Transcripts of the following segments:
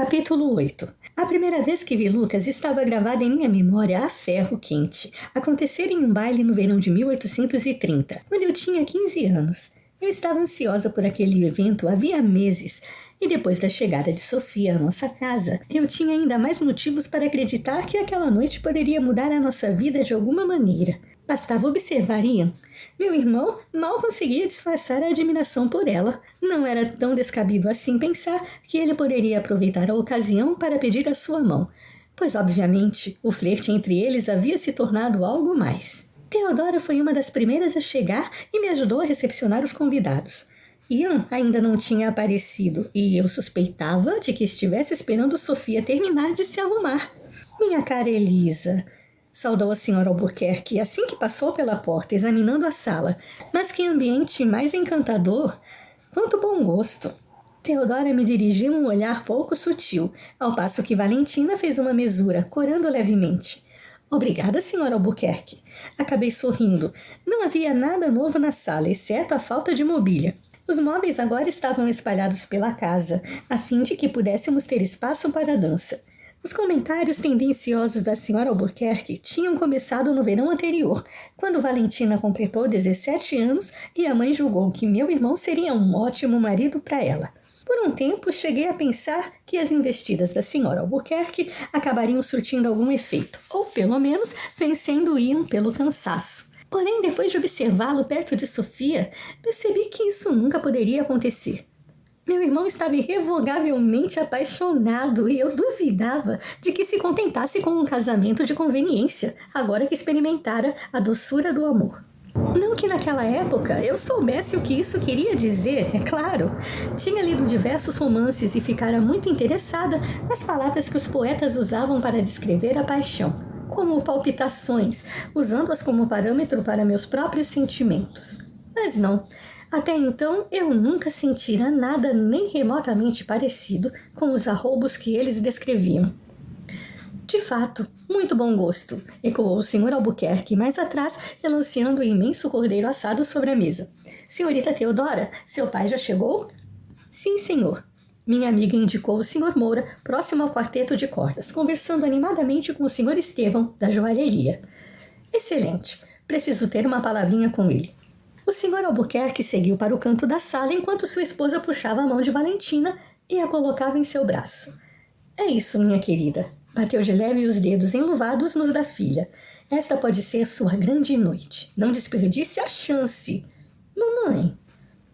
Capítulo 8. A primeira vez que vi Lucas estava gravada em minha memória a ferro quente. Acontecera em um baile no verão de 1830, quando eu tinha 15 anos. Eu estava ansiosa por aquele evento havia meses, e depois da chegada de Sofia à nossa casa, eu tinha ainda mais motivos para acreditar que aquela noite poderia mudar a nossa vida de alguma maneira. Bastava observar Ian. Meu irmão mal conseguia disfarçar a admiração por ela. Não era tão descabido assim pensar que ele poderia aproveitar a ocasião para pedir a sua mão, pois obviamente o flerte entre eles havia se tornado algo mais. Theodora foi uma das primeiras a chegar e me ajudou a recepcionar os convidados. Ian ainda não tinha aparecido e eu suspeitava de que estivesse esperando Sofia terminar de se arrumar. Minha cara Elisa, saudou a senhora Albuquerque assim que passou pela porta, examinando a sala. Mas que ambiente mais encantador! Quanto bom gosto! Theodora me dirigiu um olhar pouco sutil, ao passo que Valentina fez uma mesura, corando levemente. Obrigada, senhora Albuquerque. Acabei sorrindo. Não havia nada novo na sala, exceto a falta de mobília. Os móveis agora estavam espalhados pela casa, a fim de que pudéssemos ter espaço para a dança. Os comentários tendenciosos da senhora Albuquerque tinham começado no verão anterior, quando Valentina completou 17 anos e a mãe julgou que meu irmão seria um ótimo marido para ela. Por um tempo, cheguei a pensar que as investidas da senhora Albuquerque acabariam surtindo algum efeito, ou pelo menos vencendo Ian pelo cansaço. Porém, depois de observá-lo perto de Sofia, percebi que isso nunca poderia acontecer. Meu irmão estava irrevogavelmente apaixonado e eu duvidava de que se contentasse com um casamento de conveniência, agora que experimentara a doçura do amor. Não que naquela época eu soubesse o que isso queria dizer, é claro. Tinha lido diversos romances e ficara muito interessada nas palavras que os poetas usavam para descrever a paixão, como palpitações, usando-as como parâmetro para meus próprios sentimentos. Mas não. Até então, eu nunca sentira nada nem remotamente parecido com os arroubos que eles descreviam. De fato, muito bom gosto, ecoou o Sr. Albuquerque mais atrás, relanceando o imenso cordeiro assado sobre a mesa. Senhorita Theodora, seu pai já chegou? Sim, senhor. Minha amiga indicou o Sr. Moura, próximo ao quarteto de cordas, conversando animadamente com o Sr. Estevão, da joalheria. Excelente. Preciso ter uma palavrinha com ele. O Sr. Albuquerque seguiu para o canto da sala enquanto sua esposa puxava a mão de Valentina e a colocava em seu braço. É isso, minha querida. Bateu de leve os dedos enluvados nos da filha. Esta pode ser sua grande noite. Não desperdice a chance. Mamãe.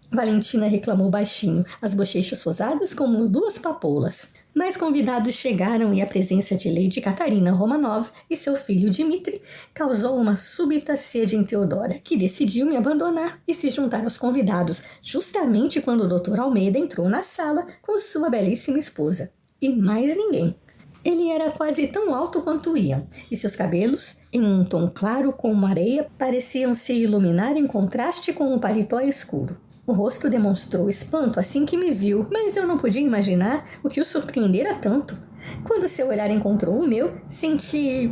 Valentina reclamou baixinho, as bochechas rosadas como duas papoulas. Mais convidados chegaram e a presença de Lady Catarina Romanov e seu filho Dmitri causou uma súbita sede em Theodora, que decidiu me abandonar e se juntar aos convidados, justamente quando o Dr. Almeida entrou na sala com sua belíssima esposa. E mais ninguém. Ele era quase tão alto quanto Ian, e seus cabelos, em um tom claro como areia, pareciam se iluminar em contraste com o paletó escuro. O rosto demonstrou espanto assim que me viu, mas eu não podia imaginar o que o surpreendera tanto. Quando seu olhar encontrou o meu, senti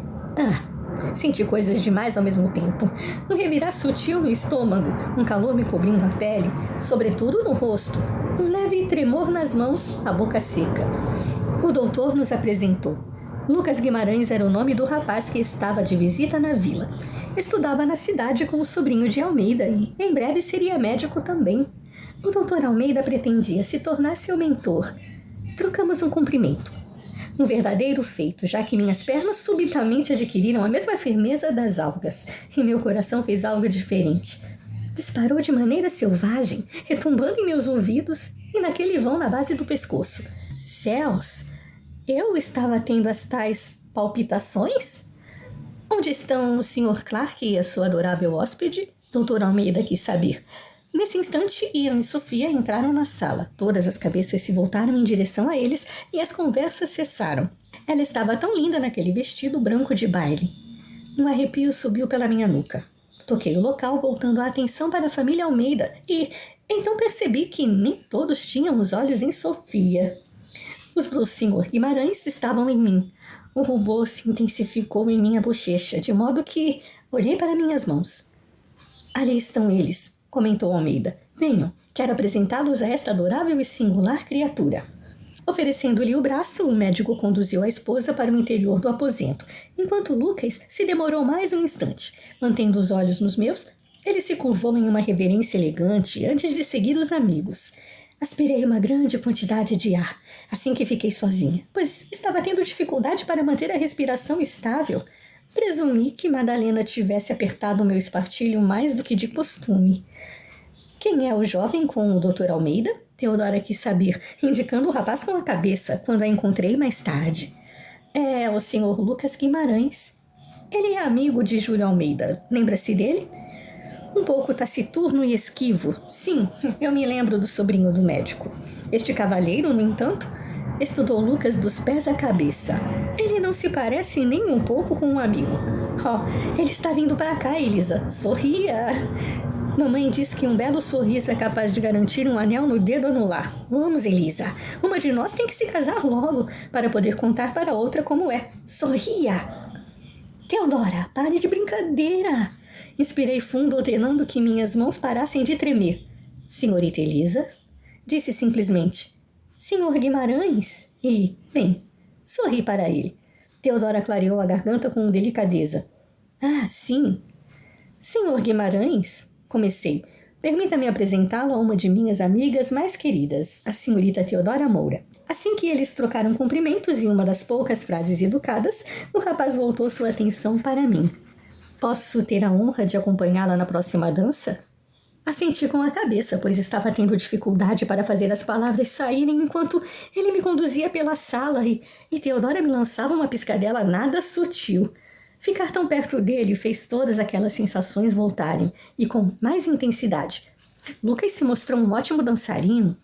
coisas demais ao mesmo tempo. Um revirar sutil no estômago, um calor me cobrindo a pele, sobretudo no rosto, um leve tremor nas mãos, a boca seca. O doutor nos apresentou. Lucas Guimarães era o nome do rapaz que estava de visita na vila. Estudava na cidade com o sobrinho de Almeida e, em breve, seria médico também. O doutor Almeida pretendia se tornar seu mentor. Trocamos um cumprimento. Um verdadeiro feito, já que minhas pernas subitamente adquiriram a mesma firmeza das algas e meu coração fez algo diferente. Disparou de maneira selvagem, retumbando em meus ouvidos e naquele vão na base do pescoço. Céus! Eu estava tendo as tais palpitações? Onde estão o Sr. Clark e a sua adorável hóspede? Dr. Almeida quis saber. Nesse instante, Ian e Sofia entraram na sala. Todas as cabeças se voltaram em direção a eles e as conversas cessaram. Ela estava tão linda naquele vestido branco de baile. Um arrepio subiu pela minha nuca. Toquei o local, voltando a atenção para a família Almeida, e então percebi que nem todos tinham os olhos em Sofia. Os do Sr. Guimarães estavam em mim. O rubor se intensificou em minha bochecha, de modo que olhei para minhas mãos. Ali estão eles, comentou Almeida. Venham, quero apresentá-los a esta adorável e singular criatura. Oferecendo-lhe o braço, o médico conduziu a esposa para o interior do aposento, enquanto Lucas se demorou mais um instante. Mantendo os olhos nos meus, ele se curvou em uma reverência elegante antes de seguir os amigos. Aspirei uma grande quantidade de ar assim que fiquei sozinha, pois estava tendo dificuldade para manter a respiração estável. Presumi que Madalena tivesse apertado o meu espartilho mais do que de costume. Quem é o jovem com o Dr. Almeida? Teodora quis saber, indicando o rapaz com a cabeça, quando a encontrei mais tarde. É o Sr. Lucas Guimarães. Ele é amigo de Júlio Almeida. Lembra-se dele? Um pouco taciturno e esquivo. Sim, eu me lembro do sobrinho do médico. Este cavalheiro, no entanto, estudou Lucas dos pés à cabeça. Ele não se parece nem um pouco com um amigo. Oh, ele está vindo para cá, Elisa. Sorria. Mamãe diz que um belo sorriso é capaz de garantir um anel no dedo anular. Vamos, Elisa. Uma de nós tem que se casar logo, para poder contar para a outra como é. Sorria. Teodora, pare de brincadeira. Inspirei fundo, ordenando que minhas mãos parassem de tremer. Senhorita Elisa, disse simplesmente. Senhor Guimarães. E, bem, sorri para ele. Teodora clareou a garganta com delicadeza. Ah, sim. Senhor Guimarães, comecei. Permita-me apresentá-lo a uma de minhas amigas mais queridas, a senhorita Teodora Moura. Assim que eles trocaram cumprimentos e uma das poucas frases educadas, o rapaz voltou sua atenção para mim. Posso ter a honra de acompanhá-la na próxima dança? Assenti com a cabeça, pois estava tendo dificuldade para fazer as palavras saírem enquanto ele me conduzia pela sala e Teodora me lançava uma piscadela nada sutil. Ficar tão perto dele fez todas aquelas sensações voltarem, e com mais intensidade. Lucas se mostrou um ótimo dançarino,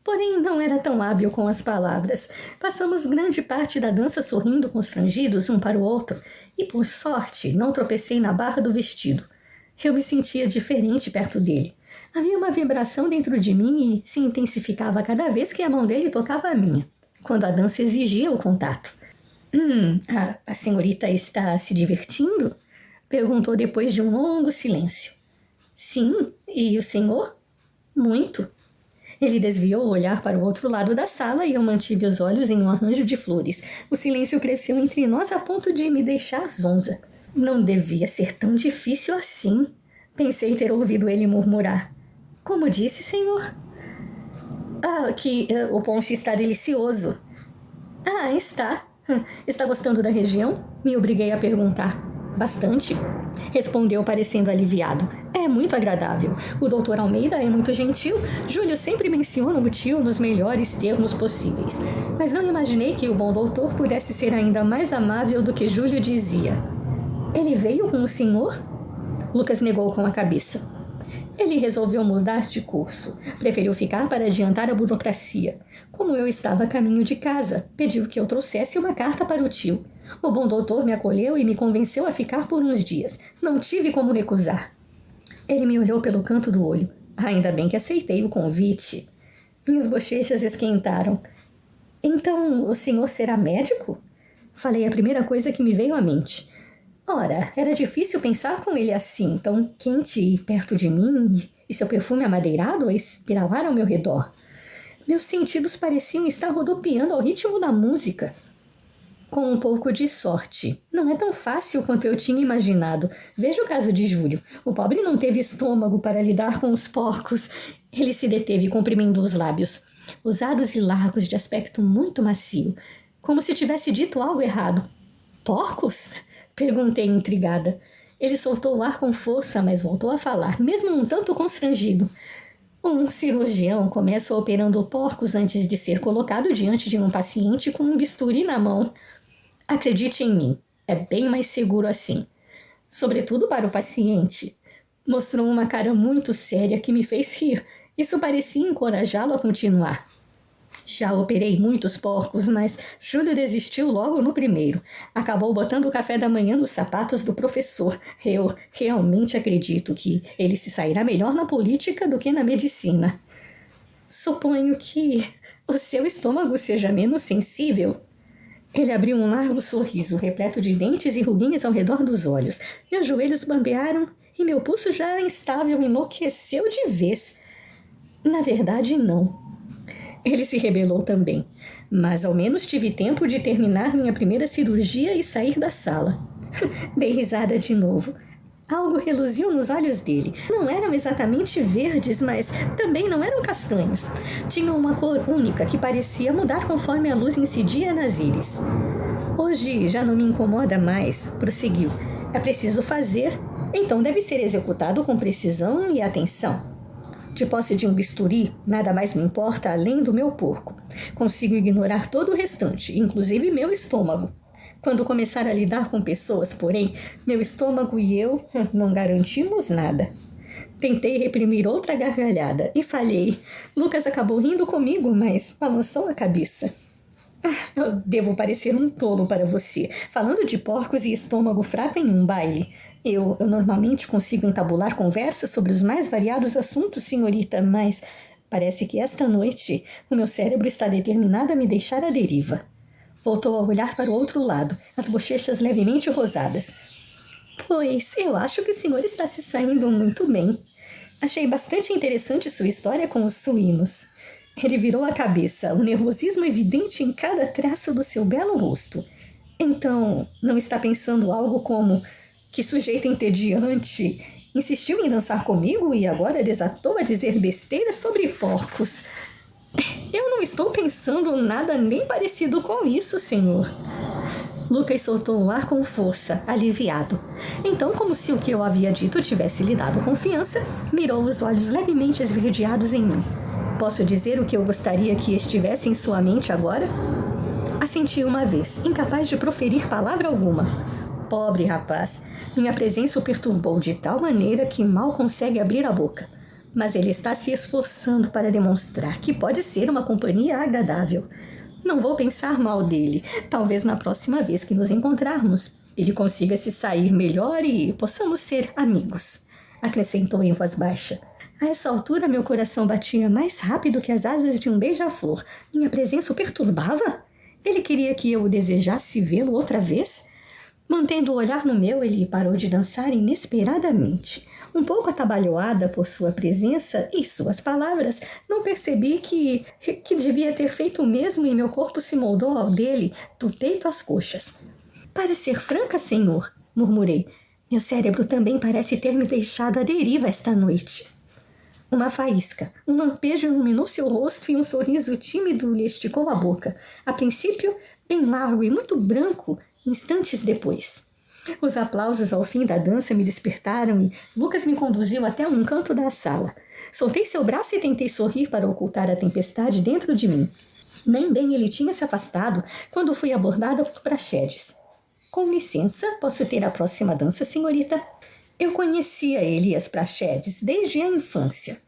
porém não era tão hábil com as palavras. Passamos grande parte da dança sorrindo constrangidos um para o outro, e por sorte não tropecei na barra do vestido. Eu me sentia diferente perto dele. Havia uma vibração dentro de mim e se intensificava cada vez que a mão dele tocava a minha, quando a dança exigia o contato. A senhorita está se divertindo? Perguntou depois de um longo silêncio. Sim, e o senhor? Muito. Ele desviou o olhar para o outro lado da sala e eu mantive os olhos em um arranjo de flores. O silêncio cresceu entre nós a ponto de me deixar zonza. Não devia ser tão difícil assim. Pensei ter ouvido ele murmurar. Como disse, senhor? Que o ponche está delicioso. Está. Está gostando da região? Me obriguei a perguntar. Bastante, respondeu parecendo aliviado. É muito agradável. O Dr. Almeida é muito gentil. Júlio sempre menciona o tio nos melhores termos possíveis. Mas não imaginei que o bom doutor pudesse ser ainda mais amável do que Júlio dizia. Ele veio com o senhor? Lucas negou com a cabeça. Ele resolveu mudar de curso. Preferiu ficar para adiantar a burocracia. Como eu estava a caminho de casa, pediu que eu trouxesse uma carta para o tio. O bom doutor me acolheu e me convenceu a ficar por uns dias. Não tive como recusar. Ele me olhou pelo canto do olho. Ainda bem que aceitei o convite. Minhas bochechas esquentaram. Então, o senhor será médico? Falei a primeira coisa que me veio à mente. Ora, era difícil pensar com ele assim, tão quente e perto de mim, e seu perfume amadeirado a espiralar ao meu redor. Meus sentidos pareciam estar rodopiando ao ritmo da música. Com um pouco de sorte. Não é tão fácil quanto eu tinha imaginado. Veja o caso de Júlio. O pobre não teve estômago para lidar com os porcos. Ele se deteve, comprimindo os lábios, usados e largos, de aspecto muito macio, como se tivesse dito algo errado. Porcos? Perguntei intrigada. Ele soltou o ar com força, mas voltou a falar, mesmo um tanto constrangido. Um cirurgião começa operando porcos antes de ser colocado diante de um paciente com um bisturi na mão. Acredite em mim, é bem mais seguro assim. Sobretudo para o paciente. Mostrou uma cara muito séria que me fez rir. Isso parecia encorajá-lo a continuar. Já operei muitos porcos, mas Júlio desistiu logo no primeiro. Acabou botando o café da manhã nos sapatos do professor. Eu realmente acredito que ele se sairá melhor na política do que na medicina. Suponho que o seu estômago seja menos sensível. Ele abriu um largo sorriso, repleto de dentes e ruguinhas ao redor dos olhos. Meus joelhos bambearam e meu pulso já instável enlouqueceu de vez. Na verdade, não. Ele se rebelou também, mas ao menos tive tempo de terminar minha primeira cirurgia e sair da sala. Dei risada de novo. Algo reluziu nos olhos dele. Não eram exatamente verdes, mas também não eram castanhos. Tinham uma cor única que parecia mudar conforme a luz incidia nas íris. Hoje já não me incomoda mais, prosseguiu. É preciso fazer, então deve ser executado com precisão e atenção. De posse de um bisturi, nada mais me importa além do meu porco. Consigo ignorar todo o restante, inclusive meu estômago. Quando começar a lidar com pessoas, porém, meu estômago e eu não garantimos nada. Tentei reprimir outra gargalhada e falhei. Lucas acabou rindo comigo, mas balançou a cabeça. Eu devo parecer um tolo para você, falando de porcos e estômago fraco em um baile. Eu normalmente consigo entabular conversas sobre os mais variados assuntos, senhorita, mas parece que esta noite o meu cérebro está determinado a me deixar à deriva. Voltou a olhar para o outro lado, as bochechas levemente rosadas. Pois eu acho que o senhor está se saindo muito bem. Achei bastante interessante sua história com os suínos. Ele virou a cabeça, o nervosismo evidente em cada traço do seu belo rosto. Então, não está pensando algo como: que sujeito entediante! Insistiu em dançar comigo e agora desatou a dizer besteiras sobre porcos. Eu não estou pensando nada nem parecido com isso, senhor. Lucas soltou o ar com força, aliviado. Então, como se o que eu havia dito tivesse lhe dado confiança, mirou os olhos levemente esverdeados em mim. Posso dizer o que eu gostaria que estivesse em sua mente agora? Assenti uma vez, incapaz de proferir palavra alguma. Pobre rapaz, minha presença o perturbou de tal maneira que mal consegue abrir a boca. Mas ele está se esforçando para demonstrar que pode ser uma companhia agradável. Não vou pensar mal dele. Talvez na próxima vez que nos encontrarmos, ele consiga se sair melhor e possamos ser amigos, acrescentou em voz baixa. A essa altura, meu coração batia mais rápido que as asas de um beija-flor. Minha presença o perturbava? Ele queria que eu desejasse vê-lo outra vez? Mantendo o olhar no meu, ele parou de dançar inesperadamente. Um pouco atabalhoada por sua presença e suas palavras, não percebi que devia ter feito o mesmo e meu corpo se moldou ao dele, do peito às coxas. Para ser franca, senhor, murmurei, meu cérebro também parece ter me deixado à deriva esta noite. Uma faísca, um lampejo iluminou seu rosto e um sorriso tímido lhe esticou a boca. A princípio, bem largo e muito branco, instantes depois. Os aplausos ao fim da dança me despertaram e Lucas me conduziu até um canto da sala. Soltei seu braço e tentei sorrir para ocultar a tempestade dentro de mim. Nem bem ele tinha se afastado quando fui abordada por Praxedes. Com licença, posso ter a próxima dança, senhorita? Eu conhecia Elias Praxedes desde a infância.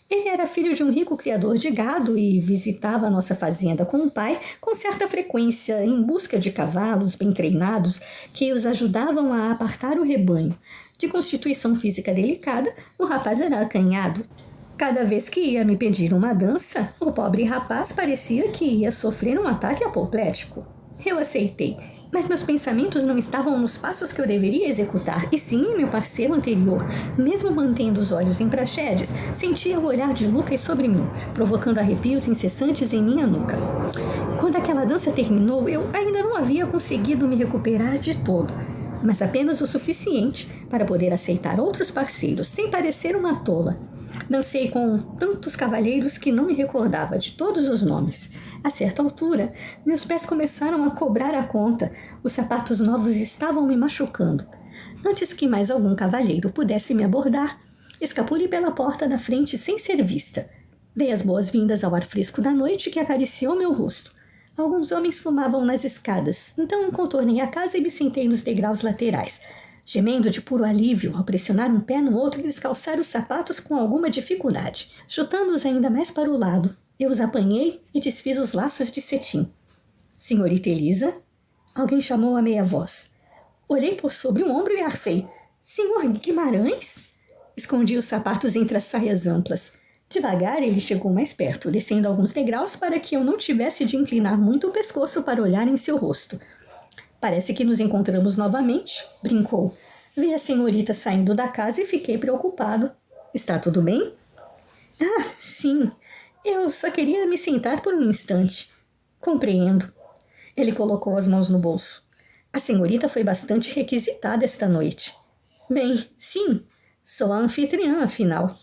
Ele era filho de um rico criador de gado e visitava a nossa fazenda com o pai com certa frequência em busca de cavalos bem treinados que os ajudavam a apartar o rebanho. De constituição física delicada, o rapaz era acanhado. Cada vez que ia me pedir uma dança, o pobre rapaz parecia que ia sofrer um ataque apoplético. Eu aceitei. Mas meus pensamentos não estavam nos passos que eu deveria executar, e sim em meu parceiro anterior. Mesmo mantendo os olhos em Praxedes, sentia o olhar de Lucas sobre mim, provocando arrepios incessantes em minha nuca. Quando aquela dança terminou, eu ainda não havia conseguido me recuperar de todo, mas apenas o suficiente para poder aceitar outros parceiros, sem parecer uma tola. Dancei com tantos cavalheiros que não me recordava de todos os nomes. A certa altura, meus pés começaram a cobrar a conta. Os sapatos novos estavam me machucando. Antes que mais algum cavalheiro pudesse me abordar, escapulei pela porta da frente sem ser vista. Dei as boas-vindas ao ar fresco da noite que acariciou meu rosto. Alguns homens fumavam nas escadas, então contornei a casa e me sentei nos degraus laterais, gemendo de puro alívio ao pressionar um pé no outro e descalçar os sapatos com alguma dificuldade. Chutando-os ainda mais para o lado, eu os apanhei e desfiz os laços de cetim. Senhorita Elisa? Alguém chamou a meia voz. Olhei por sobre o ombro e arfei. Senhor Guimarães? Escondi os sapatos entre as saias amplas. Devagar ele chegou mais perto, descendo alguns degraus para que eu não tivesse de inclinar muito o pescoço para olhar em seu rosto. Parece que nos encontramos novamente, brincou. Vi a senhorita saindo da casa e fiquei preocupado. Está tudo bem? Ah, sim. Eu só queria me sentar por um instante. Compreendo. Ele colocou as mãos no bolso. A senhorita foi bastante requisitada esta noite. Bem, sim, sou a anfitriã, afinal.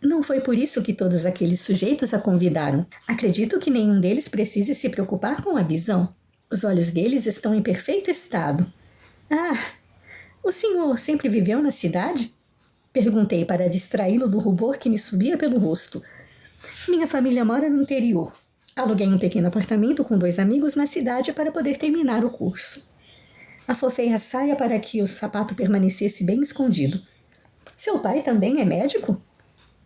Não foi por isso que todos aqueles sujeitos a convidaram. Acredito que nenhum deles precise se preocupar com a visão. Os olhos deles estão em perfeito estado. Ah, o senhor sempre viveu na cidade? Perguntei para distraí-lo do rubor que me subia pelo rosto. Minha família mora no interior. Aluguei um pequeno apartamento com 2 amigos na cidade para poder terminar o curso. Afofei a saia para que o sapato permanecesse bem escondido. Seu pai também é médico?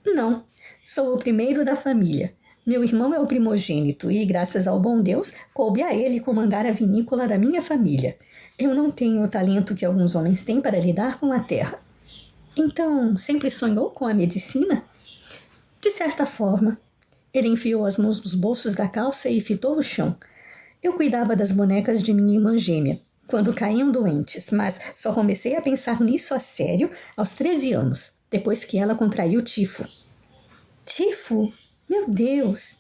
Não, sou o primeiro da família. Meu irmão é o primogênito e, graças ao bom Deus, coube a ele comandar a vinícola da minha família. Eu não tenho o talento que alguns homens têm para lidar com a terra. Então, sempre sonhou com a medicina? De certa forma. Ele enfiou as mãos nos bolsos da calça e fitou o chão. Eu cuidava das bonecas de minha irmã gêmea, quando caíam doentes, mas só comecei a pensar nisso a sério aos 13 anos, depois que ela contraiu tifo. Tifo? Meu Deus!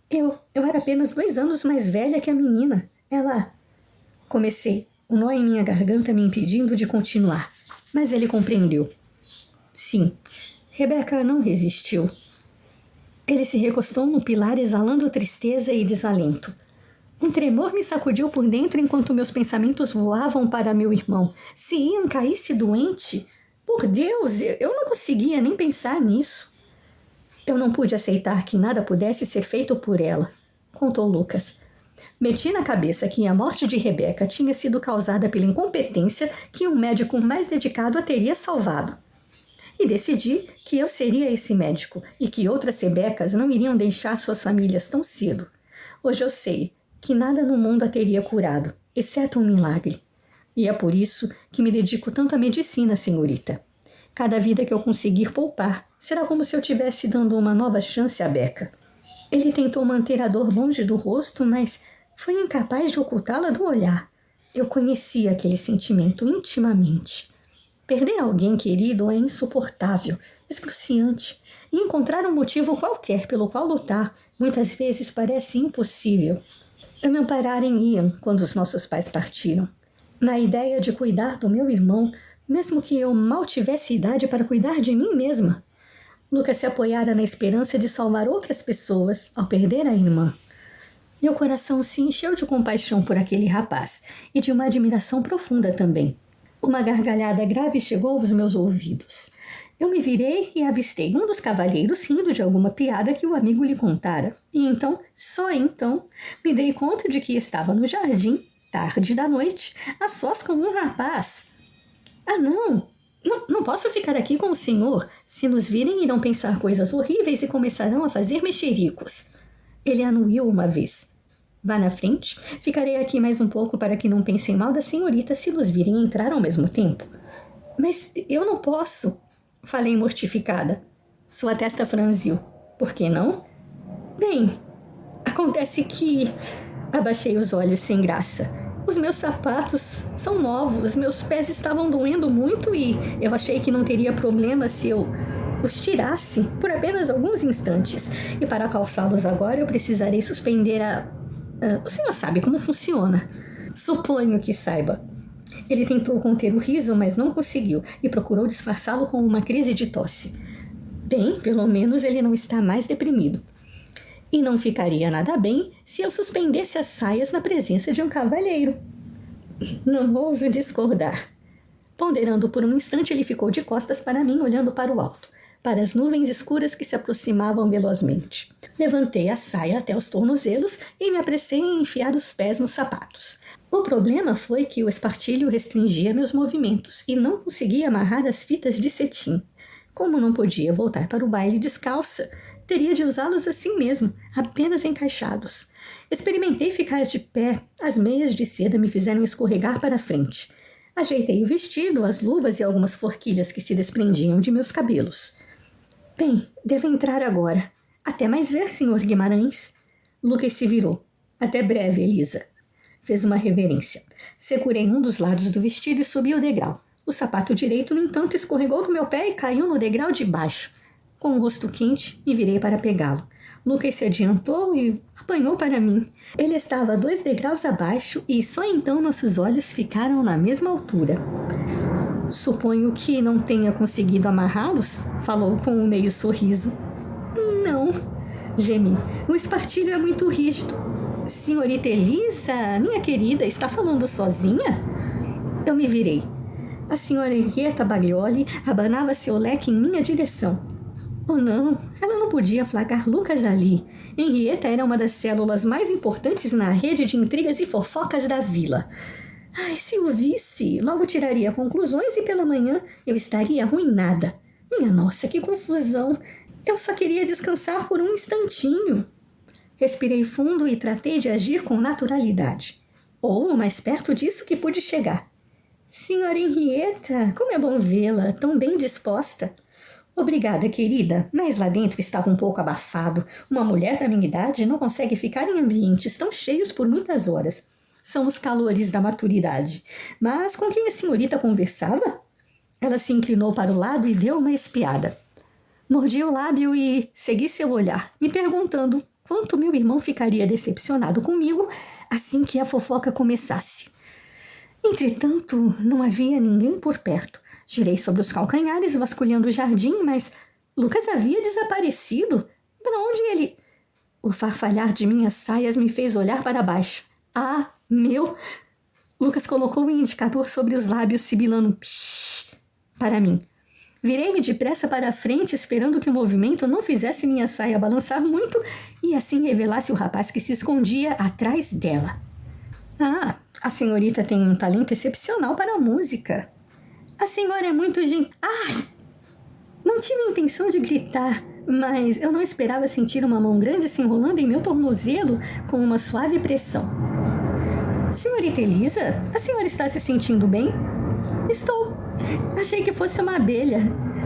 Eu era apenas 2 anos mais velha que a menina. Ela... Comecei, o nó em minha garganta me impedindo de continuar, mas ele compreendeu. Sim, Rebeca não resistiu. Ele se recostou no pilar exalando tristeza e desalento. Um tremor me sacudiu por dentro enquanto meus pensamentos voavam para meu irmão. Se Ian caísse doente... Por Deus, eu não conseguia nem pensar nisso. Eu não pude aceitar que nada pudesse ser feito por ela, contou Lucas. Meti na cabeça que a morte de Rebeca tinha sido causada pela incompetência que um médico mais dedicado a teria salvado. E decidi que eu seria esse médico e que outras Rebecas não iriam deixar suas famílias tão cedo. Hoje eu sei que nada no mundo a teria curado, exceto um milagre. E é por isso que me dedico tanto à medicina, senhorita. Cada vida que eu conseguir poupar será como se eu estivesse dando uma nova chance a Becca. Ele tentou manter a dor longe do rosto, mas foi incapaz de ocultá-la do olhar. Eu conhecia aquele sentimento intimamente. Perder alguém querido é insuportável, excruciante, e encontrar um motivo qualquer pelo qual lutar muitas vezes parece impossível. Eu me amparara em Ian quando os nossos pais partiram. Na ideia de cuidar do meu irmão, mesmo que eu mal tivesse idade para cuidar de mim mesma. Lucas se apoiara na esperança de salvar outras pessoas ao perder a irmã. Meu coração se encheu de compaixão por aquele rapaz e de uma admiração profunda também. Uma gargalhada grave chegou aos meus ouvidos. Eu me virei e avistei um dos cavalheiros rindo de alguma piada que o amigo lhe contara. E então, só então, me dei conta de que estava no jardim, tarde da noite, a sós com um rapaz. Ah, não posso ficar aqui com o senhor. Se nos virem, irão pensar coisas horríveis e começarão a fazer mexericos. Ele anuiu uma vez. Vá na frente. Ficarei aqui mais um pouco para que não pensem mal da senhorita se nos virem entrar ao mesmo tempo. Mas eu não posso, falei mortificada. Sua testa franziu. Por que não? Bem, acontece que... Abaixei os olhos sem graça. Os meus sapatos são novos, meus pés estavam doendo muito e eu achei que não teria problema se eu os tirasse por apenas alguns instantes. E para calçá-los agora eu precisarei suspender o senhor sabe como funciona. Suponho que saiba. Ele tentou conter o riso, mas não conseguiu e procurou disfarçá-lo com uma crise de tosse. Bem, pelo menos ele não está mais deprimido. E não ficaria nada bem se eu suspendesse as saias na presença de um cavalheiro. Não ouso discordar. Ponderando por um instante, ele ficou de costas para mim, olhando para o alto, para as nuvens escuras que se aproximavam velozmente. Levantei a saia até os tornozelos e me apressei em enfiar os pés nos sapatos. O problema foi que o espartilho restringia meus movimentos e não conseguia amarrar as fitas de cetim. Como não podia voltar para o baile descalça, teria de usá-los assim mesmo, apenas encaixados. Experimentei ficar de pé, as meias de seda me fizeram escorregar para frente. Ajeitei o vestido, as luvas e algumas forquilhas que se desprendiam de meus cabelos. Bem, devo entrar agora. Até mais ver, Sr. Guimarães. Lucas se virou. Até breve, Elisa. Fez uma reverência. Segurei um dos lados do vestido e subi o degrau. O sapato direito, no entanto, escorregou do meu pé e caiu no degrau de baixo. Com o rosto quente, me virei para pegá-lo. Lucas se adiantou e apanhou para mim. Ele estava 2 degraus abaixo e só então nossos olhos ficaram na mesma altura. Suponho que não tenha conseguido amarrá-los? Falou com um meio sorriso. Não, gemi. O espartilho é muito rígido. Senhorita Elisa, minha querida, está falando sozinha? Eu me virei. A senhora Henrietta Baglioli abanava seu leque em minha direção. Oh não, ela não podia flagrar Lucas ali. Henrietta era uma das células mais importantes na rede de intrigas e fofocas da vila. Ai, se o visse, logo tiraria conclusões e pela manhã eu estaria arruinada. Minha nossa, que confusão! Eu só queria descansar por um instantinho. Respirei fundo e tratei de agir com naturalidade. Ou o mais perto disso que pude chegar. Senhora Henrietta, como é bom vê-la, tão bem disposta. Obrigada, querida, mas lá dentro estava um pouco abafado. Uma mulher da minha idade não consegue ficar em ambientes tão cheios por muitas horas. São os calores da maturidade. Mas com quem a senhorita conversava? Ela se inclinou para o lado e deu uma espiada. Mordi o lábio e segui seu olhar, me perguntando quanto meu irmão ficaria decepcionado comigo assim que a fofoca começasse. Entretanto, não havia ninguém por perto. Girei sobre os calcanhares, vasculhando o jardim, mas Lucas havia desaparecido. Para onde ele... O farfalhar de minhas saias me fez olhar para baixo. Ah, meu... Lucas colocou o indicador sobre os lábios, sibilando psh para mim. Virei-me depressa para a frente, esperando que o movimento não fizesse minha saia balançar muito e assim revelasse o rapaz que se escondia atrás dela. Ah, a senhorita tem um talento excepcional para a música. A senhora é muito Ai! Não tive a intenção de gritar, mas eu não esperava sentir uma mão grande se enrolando em meu tornozelo com uma suave pressão. Senhorita Elisa, a senhora está se sentindo bem? Estou. Achei que fosse uma abelha.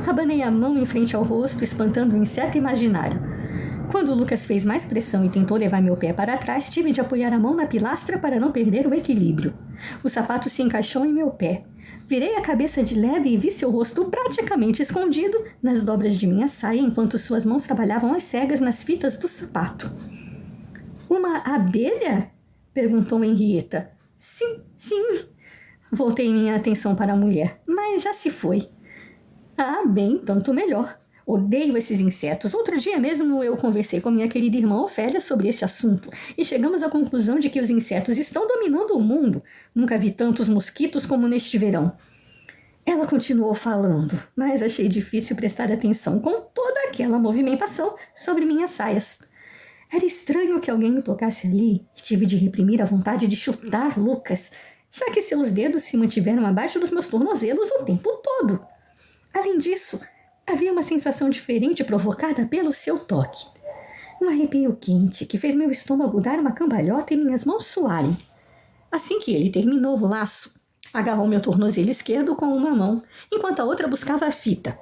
Abanei a mão em frente ao rosto, espantando o inseto imaginário. Quando Lucas fez mais pressão e tentou levar meu pé para trás, tive de apoiar a mão na pilastra para não perder o equilíbrio. O sapato se encaixou em meu pé. Virei a cabeça de leve e vi seu rosto praticamente escondido nas dobras de minha saia, enquanto suas mãos trabalhavam às cegas nas fitas do sapato. Uma abelha? Perguntou Henrietta. Sim, sim. Voltei minha atenção para a mulher, mas já se foi. Ah, bem, tanto melhor. Odeio esses insetos. Outro dia mesmo eu conversei com minha querida irmã Ofélia sobre esse assunto e chegamos à conclusão de que os insetos estão dominando o mundo. Nunca vi tantos mosquitos como neste verão. Ela continuou falando, mas achei difícil prestar atenção com toda aquela movimentação sobre minhas saias. Era estranho que alguém me tocasse ali e tive de reprimir a vontade de chutar Lucas, já que seus dedos se mantiveram abaixo dos meus tornozelos o tempo todo. Além disso, havia uma sensação diferente provocada pelo seu toque. Um arrepio quente que fez meu estômago dar uma cambalhota e minhas mãos suarem. Assim que ele terminou o laço, agarrou meu tornozelo esquerdo com uma mão, enquanto a outra buscava a fita.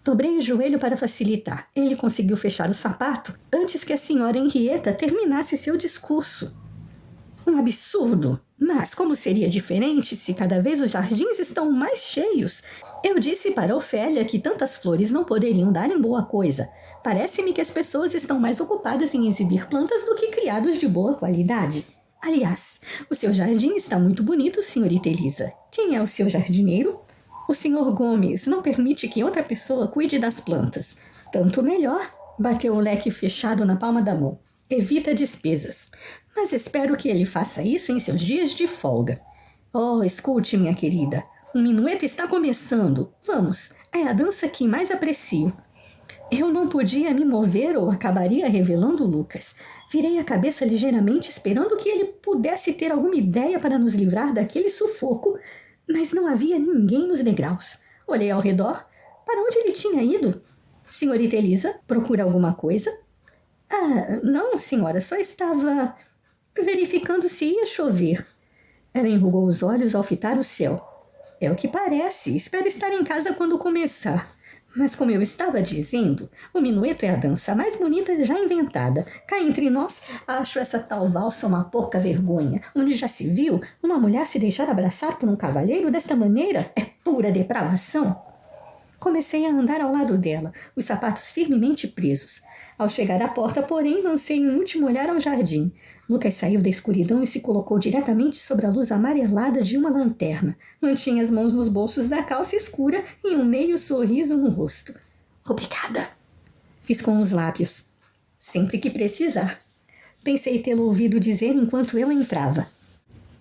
Dobrei o joelho para facilitar. Ele conseguiu fechar o sapato antes que a senhora Henrietta terminasse seu discurso. Um absurdo! Mas como seria diferente se cada vez os jardins estão mais cheios? Eu disse para Ofélia que tantas flores não poderiam dar em boa coisa. Parece-me que as pessoas estão mais ocupadas em exibir plantas do que criados de boa qualidade. Aliás, o seu jardim está muito bonito, senhorita Elisa. Quem é o seu jardineiro? O senhor Gomes não permite que outra pessoa cuide das plantas. Tanto melhor. Bateu o leque fechado na palma da mão. Evita despesas. Mas espero que ele faça isso em seus dias de folga. Oh, escute, minha querida. Um minueto está começando. Vamos, é a dança que mais aprecio. Eu não podia me mover ou acabaria revelando Lucas. Virei a cabeça ligeiramente, esperando que ele pudesse ter alguma ideia para nos livrar daquele sufoco, mas não havia ninguém nos degraus. Olhei ao redor. Para onde ele tinha ido? Senhorita Elisa, procura alguma coisa? Ah, não, senhora, só estava verificando se ia chover. Ela enrugou os olhos ao fitar o céu. É o que parece. Espero estar em casa quando começar. Mas como eu estava dizendo, o minueto é a dança mais bonita já inventada. Cá entre nós, acho essa tal valsa uma pouca vergonha. Onde já se viu uma mulher se deixar abraçar por um cavalheiro desta maneira? É pura depravação. Comecei a andar ao lado dela, os sapatos firmemente presos. Ao chegar à porta, porém, lancei um último olhar ao jardim. Lucas saiu da escuridão e se colocou diretamente sobre a luz amarelada de uma lanterna. Mantinha as mãos nos bolsos da calça escura e um meio sorriso no rosto. Obrigada, fiz com os lábios. Sempre que precisar. Pensei tê-lo ouvido dizer enquanto eu entrava.